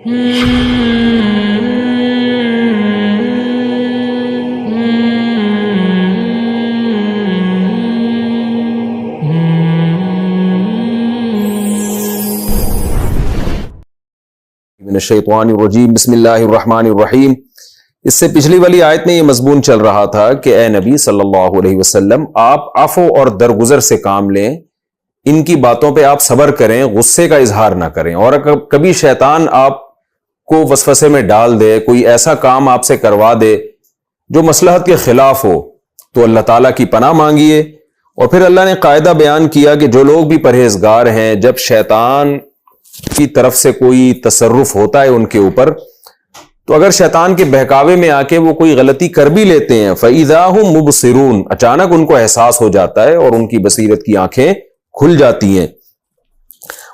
الرجیم بسم اللہ الرحمن الرحیم۔ اس سے پچھلی والی آیت میں یہ مضمون چل رہا تھا کہ اے نبی صلی اللہ علیہ وسلم آپ عفو اور درگزر سے کام لیں، ان کی باتوں پہ آپ صبر کریں، غصے کا اظہار نہ کریں، اور کبھی شیطان آپ کو وسوسے میں ڈال دے، کوئی ایسا کام آپ سے کروا دے جو مصلحت کے خلاف ہو، تو اللہ تعالیٰ کی پناہ مانگیے۔ اور پھر اللہ نے قاعدہ بیان کیا کہ جو لوگ بھی پرہیزگار ہیں، جب شیطان کی طرف سے کوئی تصرف ہوتا ہے ان کے اوپر، تو اگر شیطان کے بہکاوے میں آ کے وہ کوئی غلطی کر بھی لیتے ہیں، فَإِذَا هُمْ مُبْصِرُونَ، اچانک ان کو احساس ہو جاتا ہے اور ان کی بصیرت کی آنکھیں کھل جاتی ہیں۔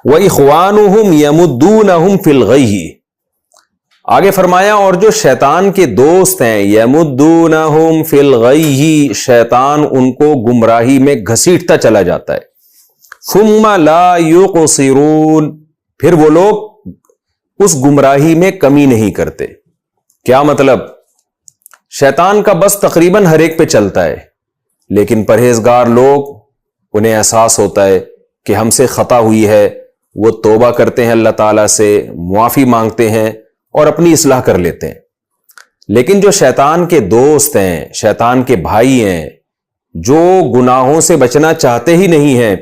وَإِخْوَانُهُمْ يَمُدُّونَهُمْ فِي الْغَيِّ، آگے فرمایا اور جو شیطان کے دوست ہیں، يَمُدُّونَهُمْ فِي الْغَيِّ، شیطان ان کو گمراہی میں گھسیٹتا چلا جاتا ہے۔ ثُمَّ لَا يُقْصِرُونَ، پھر وہ لوگ اس گمراہی میں کمی نہیں کرتے۔ کیا مطلب؟ شیطان کا بس تقریباً ہر ایک پہ چلتا ہے، لیکن پرہیزگار لوگ، انہیں احساس ہوتا ہے کہ ہم سے خطا ہوئی ہے، وہ توبہ کرتے ہیں، اللہ تعالیٰ سے معافی مانگتے ہیں اور اپنی اصلاح کر لیتے ہیں۔ لیکن جو شیطان کے دوست ہیں، شیطان کے بھائی ہیں، جو گناہوں سے بچنا چاہتے ہی نہیں ہیں،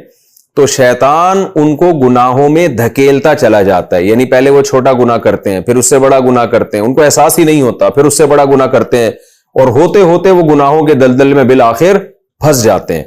تو شیطان ان کو گناہوں میں دھکیلتا چلا جاتا ہے۔ یعنی پہلے وہ چھوٹا گناہ کرتے ہیں، پھر اس سے بڑا گناہ کرتے ہیں، ان کو احساس ہی نہیں ہوتا، پھر اس سے بڑا گناہ کرتے ہیں، اور ہوتے ہوتے وہ گناہوں کے دلدل میں بالآخر پھنس جاتے ہیں۔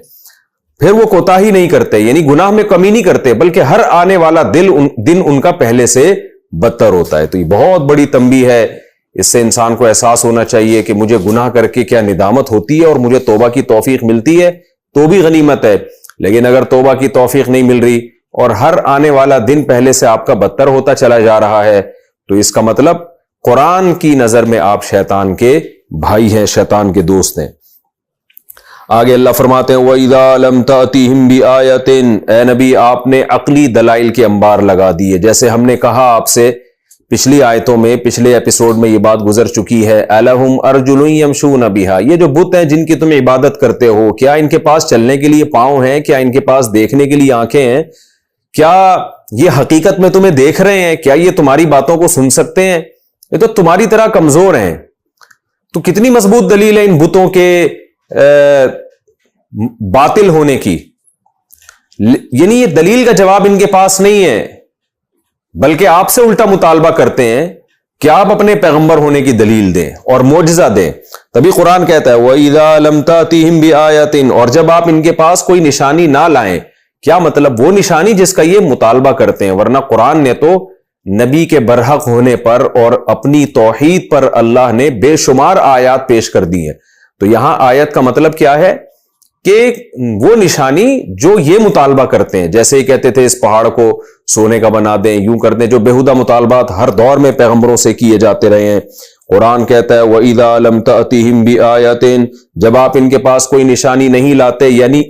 پھر وہ کوتاہی نہیں کرتے، یعنی گناہ میں کمی نہیں کرتے، بلکہ ہر آنے والا دن ان کا پہلے سے بدتر ہوتا ہے۔ تو یہ بہت بڑی تنبیہ ہے، اس سے انسان کو احساس ہونا چاہیے کہ مجھے گناہ کر کے کیا ندامت ہوتی ہے، اور مجھے توبہ کی توفیق ملتی ہے تو بھی غنیمت ہے۔ لیکن اگر توبہ کی توفیق نہیں مل رہی اور ہر آنے والا دن پہلے سے آپ کا بدتر ہوتا چلا جا رہا ہے، تو اس کا مطلب قرآن کی نظر میں آپ شیطان کے بھائی ہیں، شیطان کے دوست ہیں۔ آگے اللہ فرماتے ہیں وَإِذَا لَمْ تَأْتِهِمْ بِآيَةٍ، اے نبی آپ نے عقلی دلائل کے انبار لگا دیے۔ جیسے ہم نے کہا آپ سے پچھلی آیتوں میں، پچھلے ایپیسوڈ میں یہ بات گزر چکی ہے، أَلَهُمْ أَرْجُلٌ يَمْشُونَ بِهَا، یہ جو بت ہیں جن کی تم عبادت کرتے ہو، کیا ان کے پاس چلنے کے لیے پاؤں ہیں؟ کیا ان کے پاس دیکھنے کے لیے آنکھیں ہیں؟ کیا یہ حقیقت میں تمہیں دیکھ رہے ہیں؟ کیا یہ تمہاری باتوں کو سن سکتے ہیں؟ یہ تو تمہاری طرح کمزور ہیں۔ تو کتنی مضبوط دلیل ہے ان بتوں کے باطل ہونے کی۔ یعنی یہ دلیل کا جواب ان کے پاس نہیں ہے، بلکہ آپ سے الٹا مطالبہ کرتے ہیں کہ آپ اپنے پیغمبر ہونے کی دلیل دیں اور معجزہ دیں۔ تبھی قرآن کہتا ہے وَإِذَا لَمْ تَأْتِهِمْ بِآيَةٍ، اور جب آپ ان کے پاس کوئی نشانی نہ لائیں۔ کیا مطلب؟ وہ نشانی جس کا یہ مطالبہ کرتے ہیں، ورنہ قرآن نے تو نبی کے برحق ہونے پر اور اپنی توحید پر اللہ نے بے شمار آیات پیش کر دی ہیں۔ تو یہاں آیت کا مطلب کیا ہے کہ وہ نشانی جو یہ مطالبہ کرتے ہیں، جیسے ہی کہتے تھے اس پہاڑ کو سونے کا بنا دیں، یوں کر دیں، جو بےہودہ مطالبات ہر دور میں پیغمبروں سے کیے جاتے رہے ہیں۔ قرآن کہتا ہے وَإِذَا لَمْ تَأْتِهِمْ بِآيَةٍ، جب آپ ان کے پاس کوئی نشانی نہیں لاتے، یعنی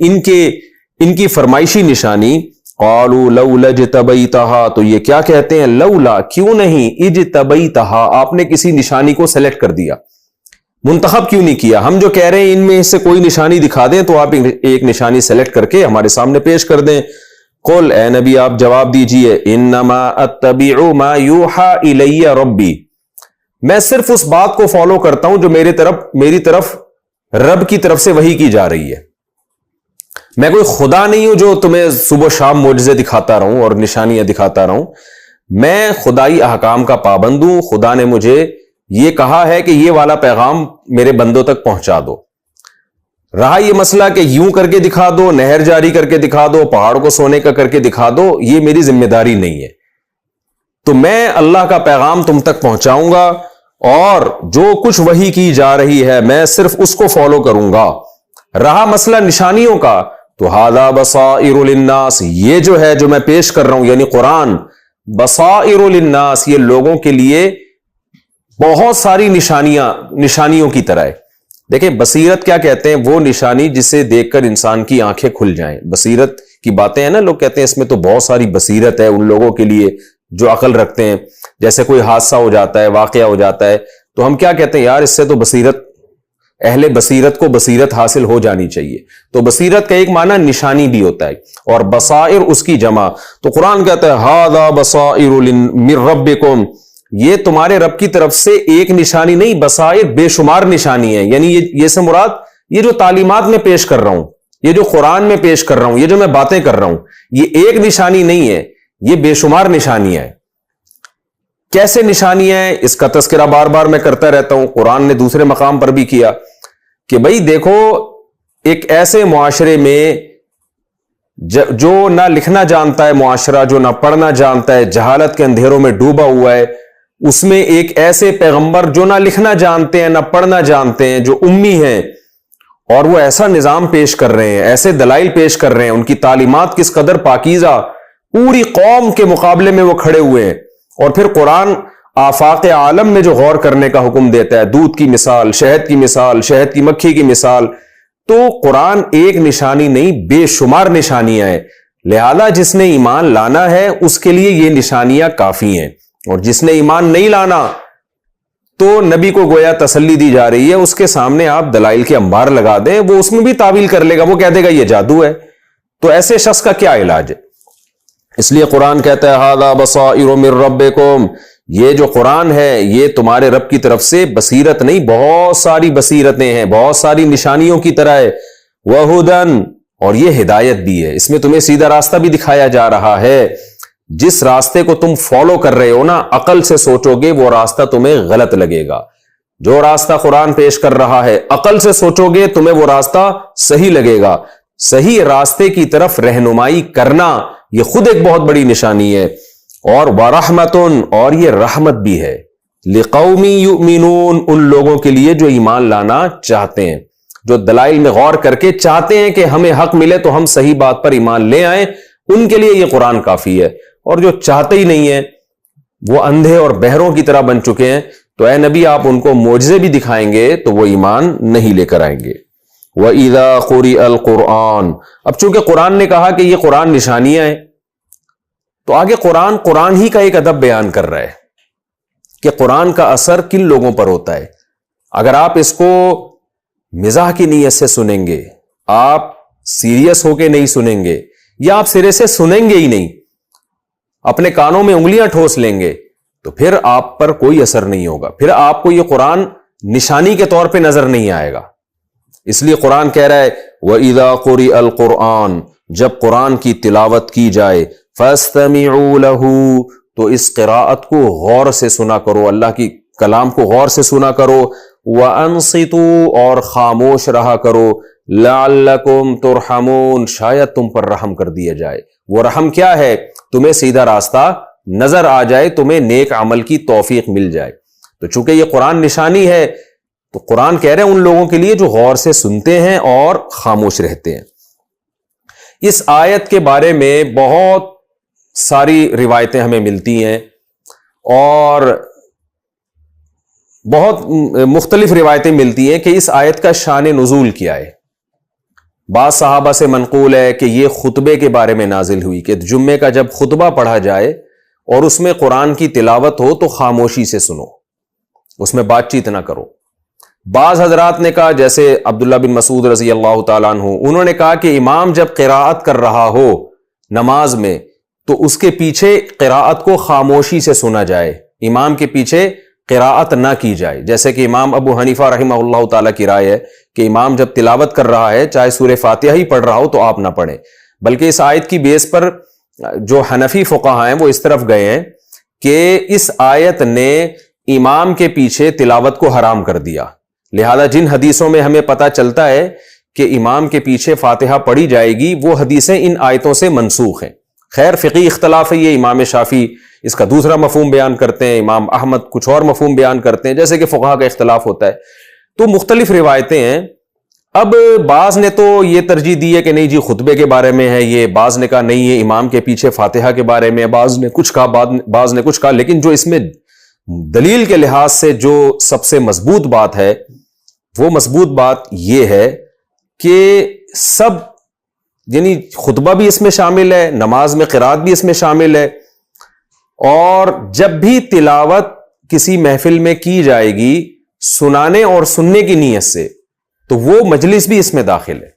ان کی فرمائشی نشانی، قَالُوا لَوْلَا اجْتَبَيْتَهَا، تو یہ کیا کہتے ہیں؟ لولا، کیوں نہیں، اجتبیتہا، آپ نے کسی نشانی کو سلیکٹ کر دیا، منتخب کیوں نہیں کیا؟ ہم جو کہہ رہے ہیں ان میں سے کوئی نشانی دکھا دیں، تو آپ ایک نشانی سلیکٹ کر کے ہمارے سامنے پیش کر دیں۔ قل، اے نبی آپ جواب دیجئے، انما اتبع ما یوحى الی ربی، میں صرف اس بات کو فالو کرتا ہوں جو میری طرف رب کی طرف سے وحی کی جا رہی ہے۔ میں کوئی خدا نہیں ہوں جو تمہیں صبح شام معجزے دکھاتا رہوں اور نشانیاں دکھاتا رہوں۔ میں خدائی احکام کا پابند ہوں۔ خدا نے مجھے یہ کہا ہے کہ یہ والا پیغام میرے بندوں تک پہنچا دو۔ رہا یہ مسئلہ کہ یوں کر کے دکھا دو، نہر جاری کر کے دکھا دو، پہاڑ کو سونے کا کر کے دکھا دو، یہ میری ذمہ داری نہیں ہے۔ تو میں اللہ کا پیغام تم تک پہنچاؤں گا، اور جو کچھ وحی کی جا رہی ہے میں صرف اس کو فالو کروں گا۔ رہا مسئلہ نشانیوں کا، تو ھذا بصائر للناس، یہ جو ہے جو میں پیش کر رہا ہوں یعنی قرآن، بصائر للناس، یہ لوگوں کے لیے بہت ساری نشانیوں کی طرح ہے۔ دیکھیں بصیرت کیا کہتے ہیں؟ وہ نشانی جسے دیکھ کر انسان کی آنکھیں کھل جائیں۔ بصیرت کی باتیں ہیں نا، لوگ کہتے ہیں اس میں تو بہت ساری بصیرت ہے ان لوگوں کے لیے جو عقل رکھتے ہیں. جیسے کوئی حادثہ ہو جاتا ہے, واقعہ ہو جاتا ہے, تو ہم کیا کہتے ہیں, یار اس سے تو بصیرت, اہل بصیرت کو بصیرت حاصل ہو جانی چاہیے. تو بصیرت کا ایک معنی نشانی بھی ہوتا ہے, اور بصائر اس کی جمع. تو قرآن کہتا ہے ھذا بصائر من ربکم, یہ تمہارے رب کی طرف سے ایک نشانی نہیں, بصائر بے شمار نشانی ہے. یعنی یہ سے مراد یہ جو تعلیمات میں پیش کر رہا ہوں, یہ جو قرآن میں پیش کر رہا ہوں, یہ جو میں باتیں کر رہا ہوں, یہ ایک نشانی نہیں ہے, یہ بے شمار نشانیاں ہیں. کیسے نشانیاں ہیں اس کا تذکرہ بار بار میں کرتا رہتا ہوں. قرآن نے دوسرے مقام پر بھی کیا کہ بھئی دیکھو, ایک ایسے معاشرے میں جو نہ لکھنا جانتا ہے معاشرہ, جو نہ پڑھنا جانتا ہے, جہالت کے اندھیروں میں ڈوبا ہوا ہے, اس میں ایک ایسے پیغمبر جو نہ لکھنا جانتے ہیں نہ پڑھنا جانتے ہیں, جو امی ہیں, اور وہ ایسا نظام پیش کر رہے ہیں, ایسے دلائل پیش کر رہے ہیں, ان کی تعلیمات کس قدر پاکیزہ, پوری قوم کے مقابلے میں وہ کھڑے ہوئے ہیں. اور پھر قرآن آفاق عالم میں جو غور کرنے کا حکم دیتا ہے, دودھ کی مثال, شہد کی مثال, شہد کی مکھی کی مثال, تو قرآن ایک نشانی نہیں, بے شمار نشانیاں ہیں. لہذا جس نے ایمان لانا ہے اس کے لیے یہ نشانیاں کافی ہیں, اور جس نے ایمان نہیں لانا تو نبی کو گویا تسلی دی جا رہی ہے, اس کے سامنے آپ دلائل کے انبار لگا دیں, وہ اس میں بھی تعویل کر لے گا, وہ کہہ دے گا یہ جادو ہے. تو ایسے شخص کا کیا علاج ہے؟ اس لیے قرآن کہتا ہے ھذا بصائر من ربکم, یہ جو قرآن ہے یہ تمہارے رب کی طرف سے بصیرت نہیں, بہت ساری بصیرتیں ہیں, بہت ساری نشانیوں کی طرح ہے. وہدن, اور یہ ہدایت بھی ہے, اس میں تمہیں سیدھا راستہ بھی دکھایا جا رہا ہے. جس راستے کو تم فالو کر رہے ہو نا, عقل سے سوچو گے وہ راستہ تمہیں غلط لگے گا. جو راستہ قرآن پیش کر رہا ہے عقل سے سوچو گے تمہیں وہ راستہ صحیح لگے گا. صحیح راستے کی طرف رہنمائی کرنا یہ خود ایک بہت بڑی نشانی ہے. اور وَرَحْمَةٌ, اور یہ رحمت بھی ہے, لِقَوْمٍ يُؤْمِنُونَ, ان لوگوں کے لیے جو ایمان لانا چاہتے ہیں, جو دلائل میں غور کر کے چاہتے ہیں کہ ہمیں حق ملے تو ہم صحیح بات پر ایمان لے آئیں, ان کے لیے یہ قرآن کافی ہے. اور جو چاہتے ہی نہیں ہیں, وہ اندھے اور بہروں کی طرح بن چکے ہیں, تو اے نبی آپ ان کو معجزے بھی دکھائیں گے تو وہ ایمان نہیں لے کر آئیں گے. وَإِذَا قُرِئَ الْقُرْآنُ, اب چونکہ قرآن نے کہا کہ یہ قرآن نشانیاں ہیں, تو آگے قرآن ہی کا ایک ادب بیان کر رہا ہے کہ قرآن کا اثر کن لوگوں پر ہوتا ہے. اگر آپ اس کو مزاح کی نیت سے سنیں گے, آپ سیریس ہو کے نہیں سنیں گے, یا آپ سرے سے سنیں گے ہی نہیں, اپنے کانوں میں انگلیاں ٹھوس لیں گے, تو پھر آپ پر کوئی اثر نہیں ہوگا, پھر آپ کو یہ قرآن نشانی کے طور پہ نظر نہیں آئے گا. اس لیے قرآن کہہ رہا ہے وَإِذَا قُرِئَ الْقُرْآنُ, جب قرآن کی تلاوت کی جائے, فَاسْتَمِعُوا لَهُ, تو اس قراءت کو غور سے سنا کرو, اللہ کی کلام کو غور سے سنا کرو. وَأَنصِتُوا, اور خاموش رہا کرو. لَعَلَّكُمْ تُرْحَمُونَ, شاید تم پر رحم کر دیا جائے. وہ رحم کیا ہے؟ تمہیں سیدھا راستہ نظر آ جائے, تمہیں نیک عمل کی توفیق مل جائے. تو چونکہ یہ قرآن نشانی ہے, تو قرآن کہہ رہے ہیں ان لوگوں کے لیے جو غور سے سنتے ہیں اور خاموش رہتے ہیں. اس آیت کے بارے میں بہت ساری روایتیں ہمیں ملتی ہیں, اور بہت مختلف روایتیں ملتی ہیں کہ اس آیت کا شان نزول کیا ہے. بعض صحابہ سے منقول ہے کہ یہ خطبے کے بارے میں نازل ہوئی, کہ جمعے کا جب خطبہ پڑھا جائے اور اس میں قرآن کی تلاوت ہو تو خاموشی سے سنو, اس میں بات چیت نہ کرو. بعض حضرات نے کہا, جیسے عبداللہ بن مسعود رضی اللہ تعالیٰ عنہ, انہوں نے کہا کہ امام جب قراءت کر رہا ہو نماز میں تو اس کے پیچھے قراءت کو خاموشی سے سنا جائے, امام کے پیچھے قراءت نہ کی جائے. جیسے کہ امام ابو حنیفہ رحمہ اللہ تعالیٰ کی رائے ہے کہ امام جب تلاوت کر رہا ہے چاہے سورہ فاتحہ ہی پڑھ رہا ہو تو آپ نہ پڑھیں. بلکہ اس آیت کی بیس پر جو حنفی فقہاء ہیں وہ اس طرف گئے ہیں کہ اس آیت نے امام کے پیچھے تلاوت کو حرام کر دیا. لہذا جن حدیثوں میں ہمیں پتہ چلتا ہے کہ امام کے پیچھے فاتحہ پڑھی جائے گی, وہ حدیثیں ان آیتوں سے منسوخ ہیں. خیر فقہی اختلاف ہے یہ, امام شافعی اس کا دوسرا مفہوم بیان کرتے ہیں, امام احمد کچھ اور مفہوم بیان کرتے ہیں, جیسے کہ فقہا کا اختلاف ہوتا ہے. تو مختلف روایتیں ہیں. اب بعض نے تو یہ ترجیح دی ہے کہ نہیں جی خطبے کے بارے میں ہے یہ, بعض نے کہا نہیں یہ امام کے پیچھے فاتحہ کے بارے میں, بعض نے کچھ کہا, بعض نے کچھ کہا. لیکن جو اس میں دلیل کے لحاظ سے جو سب سے مضبوط بات ہے وہ مضبوط بات یہ ہے کہ سب, یعنی خطبہ بھی اس میں شامل ہے, نماز میں قرات بھی اس میں شامل ہے, اور جب بھی تلاوت کسی محفل میں کی جائے گی سنانے اور سننے کی نیت سے تو وہ مجلس بھی اس میں داخل ہے.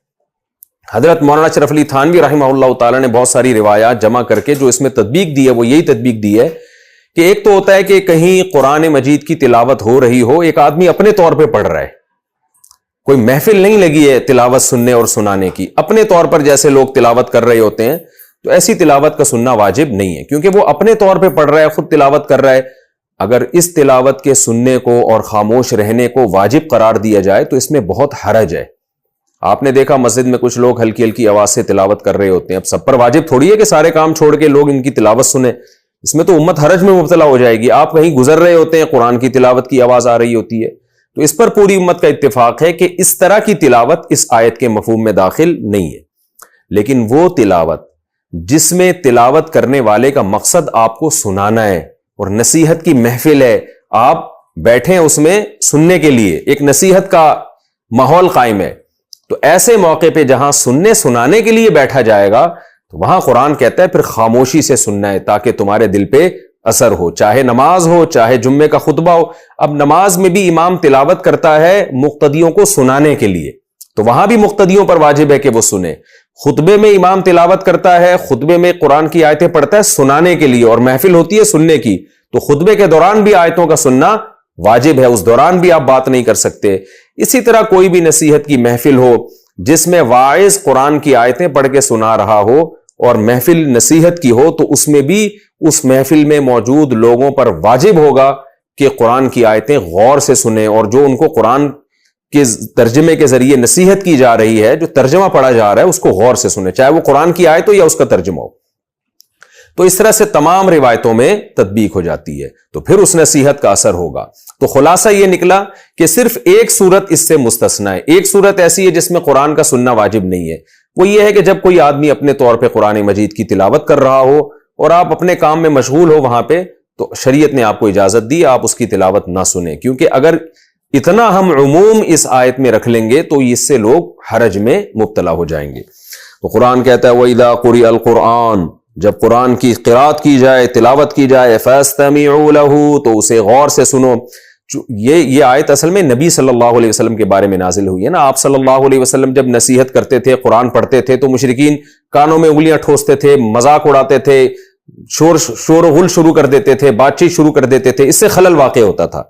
حضرت مولانا اشرف علی تھانوی رحمہ اللہ تعالی نے بہت ساری روایات جمع کر کے جو اس میں تطبیق دی ہے وہ یہی تطبیق دی ہے کہ ایک تو ہوتا ہے کہ کہیں قرآن مجید کی تلاوت ہو رہی ہو, ایک آدمی اپنے طور پہ پڑھ رہا ہے, کوئی محفل نہیں لگی ہے تلاوت سننے اور سنانے کی, اپنے طور پر جیسے لوگ تلاوت کر رہے ہوتے ہیں, تو ایسی تلاوت کا سننا واجب نہیں ہے کیونکہ وہ اپنے طور پہ پڑھ رہا ہے, خود تلاوت کر رہا ہے. اگر اس تلاوت کے سننے کو اور خاموش رہنے کو واجب قرار دیا جائے تو اس میں بہت حرج ہے. آپ نے دیکھا مسجد میں کچھ لوگ ہلکی ہلکی آواز سے تلاوت کر رہے ہوتے ہیں. اب سب پر واجب تھوڑی ہے کہ سارے کام چھوڑ کے لوگ ان کی تلاوت سنیں, اس میں تو امت حرج میں مبتلا ہو جائے گی. آپ کہیں گزر رہے ہوتے ہیں, قرآن کی تلاوت کی آواز آ رہی ہوتی ہے, تو اس پر پوری امت کا اتفاق ہے کہ اس طرح کی تلاوت اس آیت کے مفہوم میں داخل نہیں ہے. لیکن وہ تلاوت جس میں تلاوت کرنے والے کا مقصد آپ کو سنانا ہے اور نصیحت کی محفل ہے, آپ بیٹھے ہیں اس میں سننے کے لیے, ایک نصیحت کا ماحول قائم ہے, تو ایسے موقع پہ جہاں سننے سنانے کے لیے بیٹھا جائے گا تو وہاں قرآن کہتا ہے پھر خاموشی سے سننا ہے تاکہ تمہارے دل پہ اثر ہو, چاہے نماز ہو چاہے جمعے کا خطبہ ہو. اب نماز میں بھی امام تلاوت کرتا ہے مقتدیوں کو سنانے کے لیے, تو وہاں بھی مقتدیوں پر واجب ہے کہ وہ سنیں. خطبے میں امام تلاوت کرتا ہے, خطبے میں قرآن کی آیتیں پڑھتا ہے سنانے کے لیے, اور محفل ہوتی ہے سننے کی, تو خطبے کے دوران بھی آیتوں کا سننا واجب ہے, اس دوران بھی آپ بات نہیں کر سکتے. اسی طرح کوئی بھی نصیحت کی محفل ہو جس میں واعظ قرآن کی آیتیں پڑھ کے سنا رہا ہو اور محفل نصیحت کی ہو, تو اس میں بھی اس محفل میں موجود لوگوں پر واجب ہوگا کہ قرآن کی آیتیں غور سے سنیں, اور جو ان کو قرآن کے ترجمے کے ذریعے نصیحت کی جا رہی ہے, جو ترجمہ پڑھا جا رہا ہے, اس کو غور سے سنیں, چاہے وہ قرآن کی آیت ہو یا اس کا ترجمہ ہو. تو اس طرح سے تمام روایتوں میں تطبیق ہو جاتی ہے, تو پھر اس نصیحت کا اثر ہوگا. تو خلاصہ یہ نکلا کہ صرف ایک صورت اس سے مستثنی ہے, ایک صورت ایسی ہے جس میں قرآن کا سننا واجب نہیں ہے, وہ یہ ہے کہ جب کوئی آدمی اپنے طور پہ قرآن مجید کی تلاوت کر رہا ہو اور آپ اپنے کام میں مشغول ہو وہاں پہ, تو شریعت نے آپ کو اجازت دی آپ اس کی تلاوت نہ سنیں, کیونکہ اگر اتنا ہم عموم اس آیت میں رکھ لیں گے تو اس سے لوگ حرج میں مبتلا ہو جائیں گے. تو قرآن کہتا ہے وَإِذَا قُرِئَ الْقُرْآنُ, جب قرآن کی قرات کی جائے تلاوت کی جائے فَاسْتَمِعُوا لَهُ, تو اسے غور سے سنو. یہ آیت اصل میں نبی صلی اللہ علیہ وسلم کے بارے میں نازل ہوئی ہے نا. آپ صلی اللہ علیہ وسلم جب نصیحت کرتے تھے, قرآن پڑھتے تھے, تو مشرکین کانوں میں انگلیاں ٹھوستے تھے, مذاق اڑاتے تھے, شور و غل شروع کر دیتے تھے, بات چیت شروع کر دیتے تھے, اس سے خلل واقع ہوتا تھا.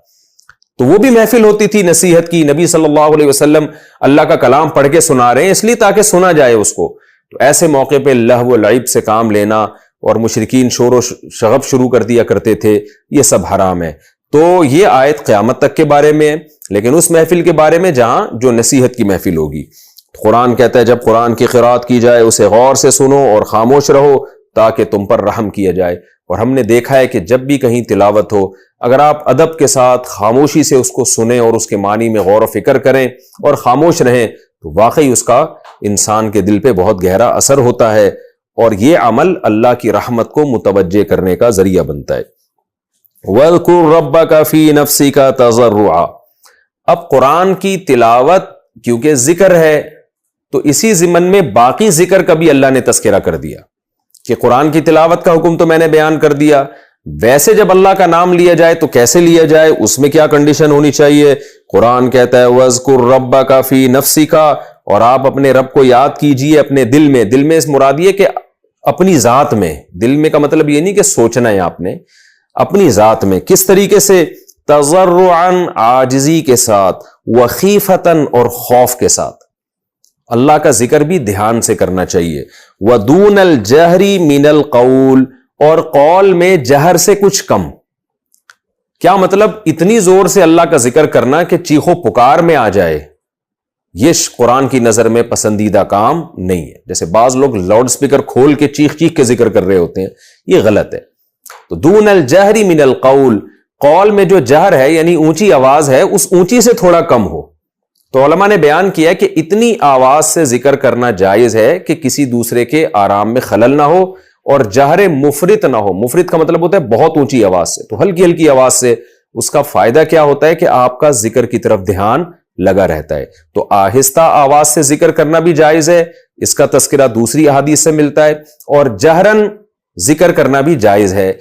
تو وہ بھی محفل ہوتی تھی نصیحت کی, نبی صلی اللہ علیہ وسلم اللہ کا کلام پڑھ کے سنا رہے ہیں اس لیے تاکہ سنا جائے اس کو. تو ایسے موقع پہ لہو و لعب سے کام لینا اور مشرکین شور و شغب شروع کر دیا کرتے تھے, یہ سب حرام ہے. تو یہ آیت قیامت تک کے بارے میں ہے, لیکن اس محفل کے بارے میں جہاں جو نصیحت کی محفل ہوگی. قرآن کہتا ہے جب قرآن کی قرات کی جائے اسے غور سے سنو اور خاموش رہو تاکہ تم پر رحم کیا جائے. اور ہم نے دیکھا ہے کہ جب بھی کہیں تلاوت ہو, اگر آپ ادب کے ساتھ خاموشی سے اس کو سنیں اور اس کے معنی میں غور و فکر کریں اور خاموش رہیں, تو واقعی اس کا انسان کے دل پہ بہت گہرا اثر ہوتا ہے, اور یہ عمل اللہ کی رحمت کو متوجہ کرنے کا ذریعہ بنتا ہے. وَاذْكُرْ رَبَّكَ فِي نَفْسِكَ تَضَرُّعًا, اب قرآن کی تلاوت کیونکہ ذکر ہے تو اسی ضمن میں باقی ذکر کا بھی اللہ نے تذکرہ کر دیا کہ قرآن کی تلاوت کا حکم تو میں نے بیان کر دیا, ویسے جب اللہ کا نام لیا جائے تو کیسے لیا جائے, اس میں کیا کنڈیشن ہونی چاہیے. قرآن کہتا ہے وَاذْكُرْ رَبَّكَ فِي نَفْسِكَ, اور آپ اپنے رب کو یاد کیجئے اپنے دل میں. دل میں اس مراد یہ کہ اپنی ذات میں, دل میں کا مطلب یہ نہیں کہ سوچنا ہے آپ نے, اپنی ذات میں. کس طریقے سے؟ تضرعاً, عاجزی کے ساتھ, وخیفتاً, اور خوف کے ساتھ. اللہ کا ذکر بھی دھیان سے کرنا چاہیے. ودون الجہری من القول, اور قول میں جہر سے کچھ کم. کیا مطلب؟ اتنی زور سے اللہ کا ذکر کرنا کہ چیخو پکار میں آ جائے, یہ قرآن کی نظر میں پسندیدہ کام نہیں ہے. جیسے بعض لوگ لاؤڈ سپیکر کھول کے چیخ چیخ کے ذکر کر رہے ہوتے ہیں, یہ غلط ہے. تو دون الجہری من القول, قول میں جو جہر ہے یعنی اونچی آواز ہے اس اونچی سے تھوڑا کم ہو. تو علماء نے بیان کیا کہ اتنی آواز سے ذکر کرنا جائز ہے کہ کسی دوسرے کے آرام میں خلل نہ ہو, اور جہر مفرط نہ ہو. مفرط کا مطلب ہوتا ہے بہت اونچی آواز سے, تو ہلکی ہلکی آواز سے. اس کا فائدہ کیا ہوتا ہے کہ آپ کا ذکر کی طرف دھیان لگا رہتا ہے. تو آہستہ آواز سے ذکر کرنا بھی جائز ہے, اس کا تذکرہ دوسری احادیث سے ملتا ہے, اور جہرن ذکر کرنا بھی جائز ہے.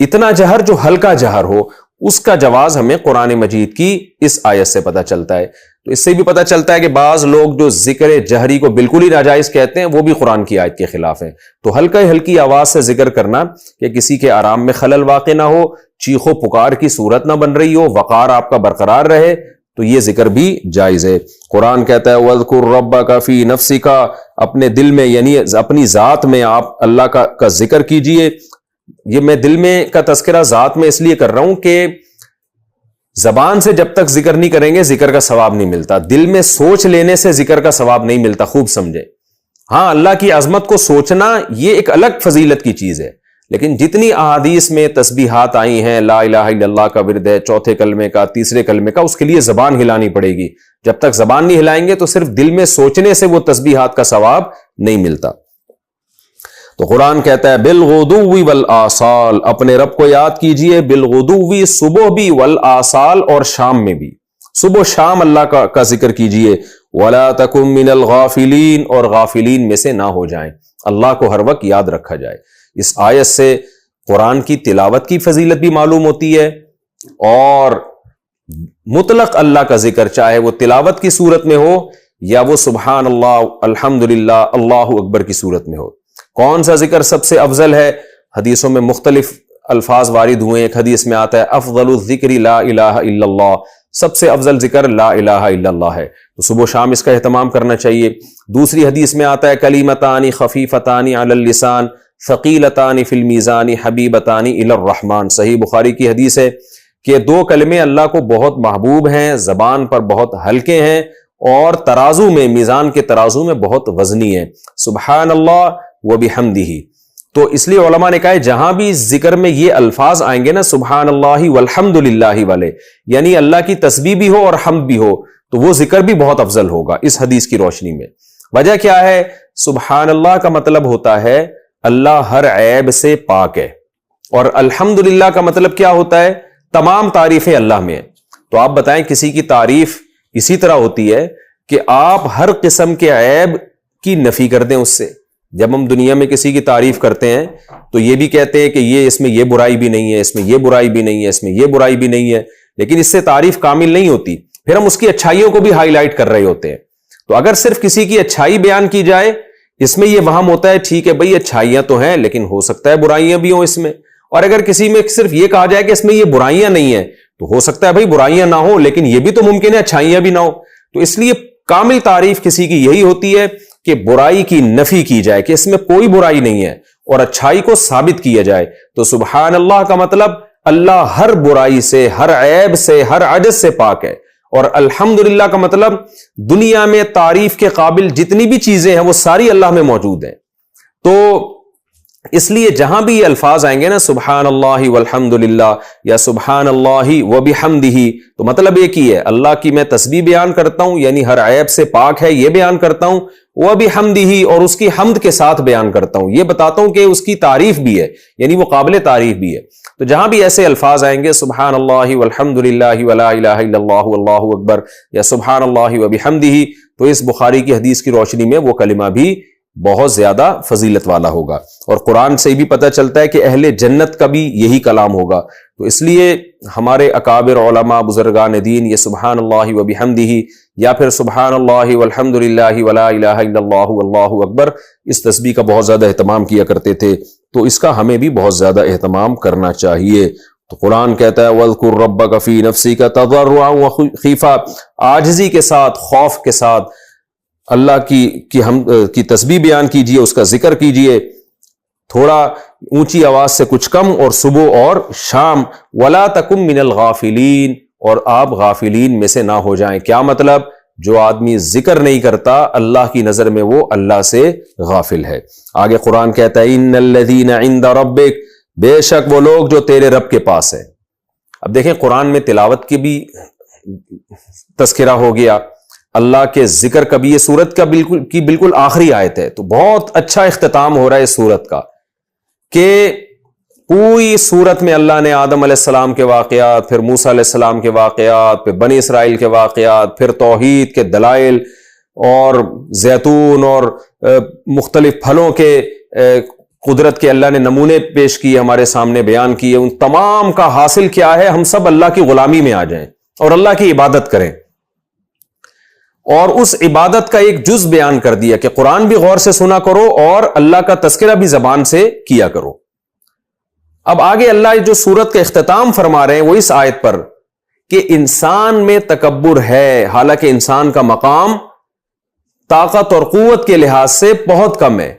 اتنا جہر جو ہلکا جہر ہو، اس کا جواز ہمیں قرآن مجید کی اس آیت سے پتہ چلتا ہے۔ تو اس سے بھی پتہ چلتا ہے کہ بعض لوگ جو ذکر جہری کو بالکل ہی ناجائز کہتے ہیں وہ بھی قرآن کی آیت کے خلاف ہیں۔ تو ہلکی آواز سے ذکر کرنا کہ کسی کے آرام میں خلل واقع نہ ہو، چیخ و پکار کی صورت نہ بن رہی ہو، وقار آپ کا برقرار رہے، تو یہ ذکر بھی جائز ہے۔ قرآن کہتا ہے وَاذْكُرْ رَبَّكَ فِي نَفْسِكَ، اپنے دل میں یعنی اپنی ذات میں آپ اللہ کا ذکر کیجئے۔ یہ میں دل میں کا تذکرہ ذات میں اس لیے کر رہا ہوں کہ زبان سے جب تک ذکر نہیں کریں گے ذکر کا ثواب نہیں ملتا، دل میں سوچ لینے سے ذکر کا ثواب نہیں ملتا، خوب سمجھے۔ ہاں، اللہ کی عظمت کو سوچنا یہ ایک الگ فضیلت کی چیز ہے، لیکن جتنی احادیث میں تسبیحات آئی ہیں، لا الہ الا اللہ کا ورد ہے، چوتھے کلمے کا، تیسرے کلمے کا، اس کے لیے زبان ہلانی پڑے گی۔ جب تک زبان نہیں ہلائیں گے تو صرف دل میں سوچنے سے وہ تسبیحات کا ثواب نہیں ملتا۔ تو قرآن کہتا ہے بالغدو والآصال، اپنے رب کو یاد کیجئے، بالغدو، صبح بھی، والآصال، اور شام میں بھی، صبح و شام اللہ کا ذکر کیجئے۔ ولا تکن من الغافلین، اور غافلین میں سے نہ ہو جائیں، اللہ کو ہر وقت یاد رکھا جائے۔ اس آیت سے قرآن کی تلاوت کی فضیلت بھی معلوم ہوتی ہے، اور مطلق اللہ کا ذکر، چاہے وہ تلاوت کی صورت میں ہو یا وہ سبحان اللہ، الحمدللہ، اللہ اکبر کی صورت میں ہو۔ کون سا ذکر سب سے افضل ہے؟ حدیثوں میں مختلف الفاظ وارد ہوئے۔ ایک حدیث میں آتا ہے افضل الذکر لا الہ الا اللہ، سب سے افضل ذکر لا الہ الا اللہ ہے، تو صبح و شام اس کا اہتمام کرنا چاہیے۔ دوسری حدیث میں آتا ہے کلیمتان خفیفتان علی اللسان ثقیلتان فی المیزان حبیبتان الی الرحمن، صحیح بخاری کی حدیث ہے کہ دو کلمے اللہ کو بہت محبوب ہیں، زبان پر بہت ہلکے ہیں، اور ترازو میں، میزان کے ترازو میں بہت وزنی ہیں، سبحان اللہ وبحمدہ۔ تو اس لیے علماء نے کہا ہے جہاں بھی ذکر میں یہ الفاظ آئیں گے نا، سبحان اللہ والحمدللہ والے، یعنی اللہ کی تسبیح بھی ہو اور حمد بھی ہو، تو وہ ذکر بھی بہت افضل ہوگا اس حدیث کی روشنی میں۔ وجہ کیا ہے؟ سبحان اللہ کا مطلب ہوتا ہے اللہ ہر عیب سے پاک ہے، اور الحمدللہ کا مطلب کیا ہوتا ہے؟ تمام تعریفیں اللہ میں ہیں۔ تو آپ بتائیں کسی کی تعریف اسی طرح ہوتی ہے کہ آپ ہر قسم کے عیب کی نفی کر دیں اس سے۔ جب ہم دنیا میں کسی کی تعریف کرتے ہیں تو یہ بھی کہتے ہیں کہ یہ اس میں یہ برائی بھی نہیں ہے، اس میں یہ برائی بھی نہیں ہے، اس میں یہ برائی بھی نہیں ہے، لیکن اس سے تعریف کامل نہیں ہوتی، پھر ہم اس کی اچھائیوں کو بھی ہائی لائٹ کر رہے ہوتے ہیں۔ تو اگر صرف کسی کی اچھائی بیان کی جائے، اس میں یہ وہم ہوتا ہے ٹھیک ہے بھئی اچھائیاں تو ہیں لیکن ہو سکتا ہے برائیاں بھی ہوں اس میں، اور اگر کسی میں صرف یہ کہا جائے کہ اس میں یہ برائیاں نہیں ہیں، تو ہو سکتا ہے بھئی برائیاں نہ ہوں لیکن یہ بھی تو ممکن ہے اچھائیاں بھی نہ ہوں۔ تو اس لیے کامل تعریف کسی کی یہی ہوتی ہے کہ برائی کی نفی کی جائے کہ اس میں کوئی برائی نہیں ہے، اور اچھائی کو ثابت کیا جائے۔ تو سبحان اللہ کا مطلب اللہ ہر برائی سے، ہر عیب سے، ہر عجز سے پاک ہے، اور الحمدللہ کا مطلب دنیا میں تعریف کے قابل جتنی بھی چیزیں ہیں وہ ساری اللہ میں موجود ہیں۔ تو اس لیے جہاں بھی یہ الفاظ آئیں گے نا، سبحان اللہ والحمدللہ یا سبحان اللہ وبحمدہ، تو مطلب ایک ہی ہے، اللہ کی میں تسبیح بیان کرتا ہوں، یعنی ہر عیب سے پاک ہے یہ بیان کرتا ہوں، وبحمدہ، اور اس کی حمد کے ساتھ بیان کرتا ہوں، یہ بتاتا ہوں کہ اس کی تعریف بھی ہے، یعنی وہ قابل تعریف بھی ہے۔ تو جہاں بھی ایسے الفاظ آئیں گے سبحان اللہ والحمدللہ ولا الہ الا اللہ واللہ اکبر یا سبحان اللہ وبحمدہ، تو اس بخاری کی حدیث کی روشنی میں وہ کلمہ بھی بہت زیادہ فضیلت والا ہوگا، اور قرآن سے بھی پتہ چلتا ہے کہ اہل جنت کا بھی یہی کلام ہوگا۔ تو اس لیے ہمارے اکابر علماء بزرگان دین یہ سبحان اللہ وبحمدہ یا پھر سبحان اللہ والحمدللہ ولا الہ الا اللہ واللہ اکبر، اس تسبیح کا بہت زیادہ اہتمام کیا کرتے تھے، تو اس کا ہمیں بھی بہت زیادہ اہتمام کرنا چاہیے۔ تو قرآن کہتا ہے وَاذْكُرْ رَبَّكَ فِي نَفْسِكَ تَضَرُّعًا وَخِيفَةً، عاجزی کے ساتھ، خوف کے ساتھ اللہ کی تسبیح بیان کیجئے، اس کا ذکر کیجئے، تھوڑا اونچی آواز سے کچھ کم، اور صبح اور شام۔ وَلَا تَكُن مِّنَ الْغَافِلِينَ، اور آپ غافلین میں سے نہ ہو جائیں۔ کیا مطلب؟ جو آدمی ذکر نہیں کرتا اللہ کی نظر میں وہ اللہ سے غافل ہے۔ آگے قرآن کہتا ہے اِنَّ الَّذِينَ عِندَ رَبِّكَ، بے شک وہ لوگ جو تیرے رب کے پاس ہیں۔ اب دیکھیں قرآن میں تلاوت کی بھی تذکرہ ہو گیا، اللہ کے ذکر کا بھی، یہ سورت کا بالکل آخری آیت ہے، تو بہت اچھا اختتام ہو رہا ہے اس سورت کا کہ پوری سورت میں اللہ نے آدم علیہ السلام کے واقعات، پھر موسیٰ علیہ السلام کے واقعات، پھر بنی اسرائیل کے واقعات، پھر توحید کے دلائل، اور زیتون اور مختلف پھلوں کے قدرت کے اللہ نے نمونے پیش کیے، ہمارے سامنے بیان کیے، ان تمام کا حاصل کیا ہے؟ ہم سب اللہ کی غلامی میں آ جائیں اور اللہ کی عبادت کریں. اور اس عبادت کا ایک جز بیان کر دیا کہ قرآن بھی غور سے سنا کرو اور اللہ کا تذکرہ بھی زبان سے کیا کرو. اب آگے اللہ جو سورت کا اختتام فرما رہے ہیں وہ اس آیت پر کہ انسان میں تکبر ہے، حالانکہ انسان کا مقام طاقت اور قوت کے لحاظ سے بہت کم ہے،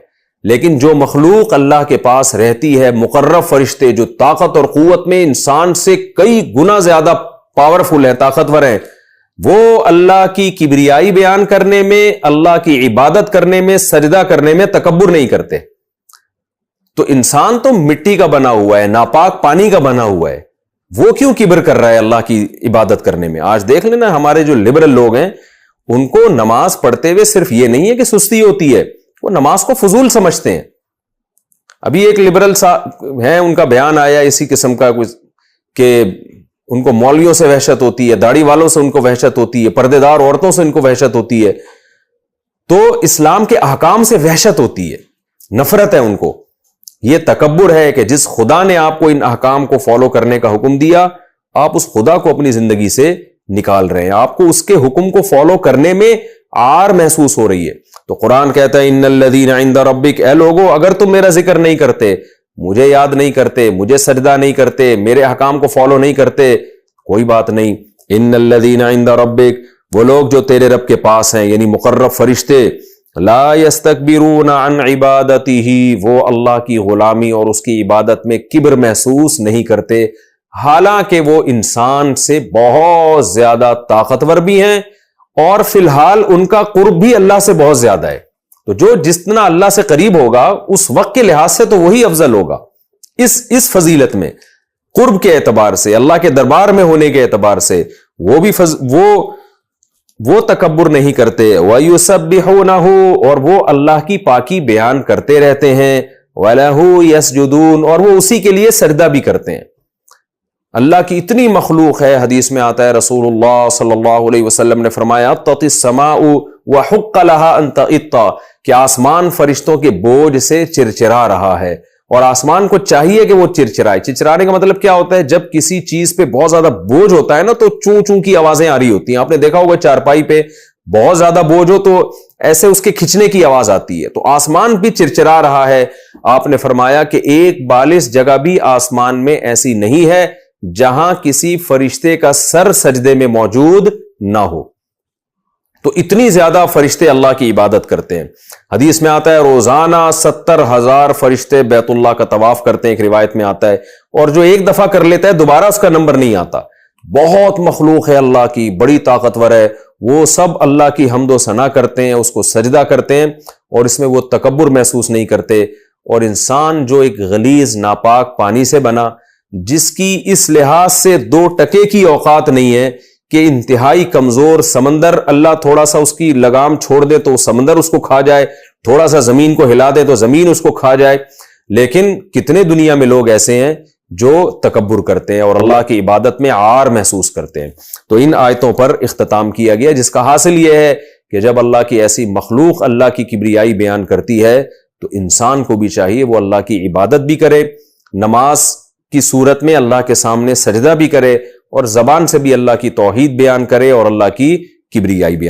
لیکن جو مخلوق اللہ کے پاس رہتی ہے، مقرب فرشتے جو طاقت اور قوت میں انسان سے کئی گنا زیادہ پاورفل ہے، طاقتور ہیں، وہ اللہ کی کبریائی بیان کرنے میں، اللہ کی عبادت کرنے میں، سجدہ کرنے میں تکبر نہیں کرتے. تو انسان تو مٹی کا بنا ہوا ہے، ناپاک پانی کا بنا ہوا ہے، وہ کیوں کبر کر رہا ہے اللہ کی عبادت کرنے میں؟ آج دیکھ لینا ہمارے جو لبرل لوگ ہیں، ان کو نماز پڑھتے ہوئے صرف یہ نہیں ہے کہ سستی ہوتی ہے، وہ نماز کو فضول سمجھتے ہیں. ابھی ایک لبرل ہیں، ان کا بیان آیا اسی قسم کا کہ ان کو مولویوں سے وحشت ہوتی ہے، داڑھی والوں سے ان کو وحشت ہوتی ہے، پردے دار عورتوں سے ان کو وحشت ہوتی ہے. تو اسلام کے احکام سے وحشت ہوتی ہے، نفرت ہے ان کو. یہ تکبر ہے کہ جس خدا نے آپ کو ان احکام کو فالو کرنے کا حکم دیا، آپ اس خدا کو اپنی زندگی سے نکال رہے ہیں، آپ کو اس کے حکم کو فالو کرنے میں عار محسوس ہو رہی ہے. تو قرآن کہتا ہے ان الذین عند ربک، اے لوگو اگر تم میرا ذکر نہیں کرتے، مجھے یاد نہیں کرتے، مجھے سجدہ نہیں کرتے، میرے احکام کو فالو نہیں کرتے، کوئی بات نہیں. ان الذین عند ربک، وہ لوگ جو تیرے رب کے پاس ہیں، یعنی مقرب فرشتے، لا یستکبرون عن عبادتہ، وہ اللہ کی غلامی اور اس کی عبادت میں کبر محسوس نہیں کرتے، حالانکہ وہ انسان سے بہت زیادہ طاقتور بھی ہیں اور فی الحال ان کا قرب بھی اللہ سے بہت زیادہ ہے. تو جو جتنا اللہ سے قریب ہوگا اس وقت کے لحاظ سے تو وہی افضل ہوگا، اس فضیلت میں، قرب کے اعتبار سے، اللہ کے دربار میں ہونے کے اعتبار سے وہ بھی وہ تکبر نہیں کرتے. وَيُسَبِّحُونَهُ، اور وہ اللہ کی پاکی بیان کرتے رہتے ہیں. وَلَهُ يَسْجُدُونَ، اور وہ اسی کے لیے سجدہ بھی کرتے ہیں. اللہ کی اتنی مخلوق ہے، حدیث میں آتا ہے رسول اللہ صلی اللہ علیہ وسلم نے فرمایا اطت السماء وحق لها ان تئط، کہ آسمان فرشتوں کے بوجھ سے چرچرا رہا ہے، اور آسمان کو چاہیے کہ وہ چرچرائے. چرچرانے کا مطلب کیا ہوتا ہے؟ جب کسی چیز پہ بہت زیادہ بوجھ ہوتا ہے نا تو چوں چوں کی آوازیں آ رہی ہوتی ہیں. آپ نے دیکھا ہوگا چارپائی پہ بہت زیادہ بوجھ ہو تو ایسے اس کے کھچنے کی آواز آتی ہے، تو آسمان بھی چرچرا رہا ہے. آپ نے فرمایا کہ ایک بالش جگہ بھی آسمان میں ایسی نہیں ہے جہاں کسی فرشتے کا سر سجدے میں موجود نہ ہو. تو اتنی زیادہ فرشتے اللہ کی عبادت کرتے ہیں. حدیث میں آتا ہے روزانہ 70,000 فرشتے بیت اللہ کا طواف کرتے ہیں، ایک روایت میں آتا ہے، اور جو ایک دفعہ کر لیتا ہے دوبارہ اس کا نمبر نہیں آتا. بہت مخلوق ہے اللہ کی، بڑی طاقتور ہے، وہ سب اللہ کی حمد و ثنا کرتے ہیں، اس کو سجدہ کرتے ہیں، اور اس میں وہ تکبر محسوس نہیں کرتے. اور انسان جو ایک غلیظ ناپاک پانی سے بنا، جس کی اس لحاظ سے 2 ٹکے کی اوقات نہیں ہے کہ انتہائی کمزور سمندر، اللہ تھوڑا سا اس کی لگام چھوڑ دے تو سمندر اس کو کھا جائے، تھوڑا سا زمین کو ہلا دے تو زمین اس کو کھا جائے. لیکن کتنے دنیا میں لوگ ایسے ہیں جو تکبر کرتے ہیں اور اللہ کی عبادت میں عار محسوس کرتے ہیں. تو ان آیتوں پر اختتام کیا گیا، جس کا حاصل یہ ہے کہ جب اللہ کی ایسی مخلوق اللہ کی کبریائی بیان کرتی ہے تو انسان کو بھی چاہیے وہ اللہ کی عبادت بھی کرے، نماز کی صورت میں اللہ کے سامنے سجدہ بھی کرے، اور زبان سے بھی اللہ کی توحید بیان کرے اور اللہ کی کبریائی بیان